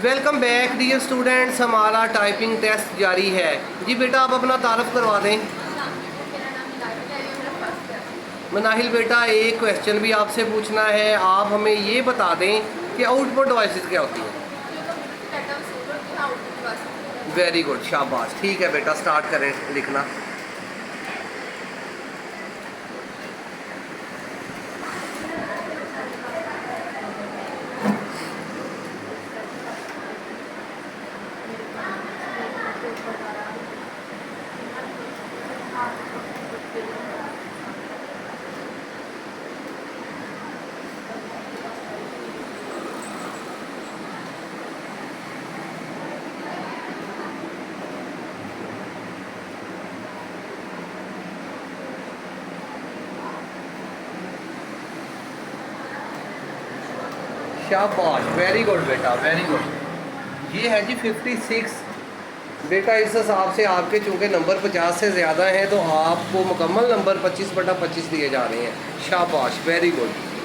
Welcome back dear students, हमारा typing test जारी है। जी बेटा, आप अपना तारफ़ करवा दें। मनाहिल बेटा, एक क्वेश्चन भी आपसे पूछना है। आप हमें ये बता दें कि आउटपुट डिवाइसेस क्या होती हैं। वेरी गुड, शाबाश। ठीक है बेटा, स्टार्ट करें लिखना। शाबाश, वेरी गुड बेटा, वेरी गुड। ये है जी 56 बेटा। इस हिसाब से आपके चूँकि नंबर 50 से ज़्यादा हैं तो आपको मुकम्मल नंबर 25/25 दिए जा रहे हैं। शाबाश, वेरी गुड।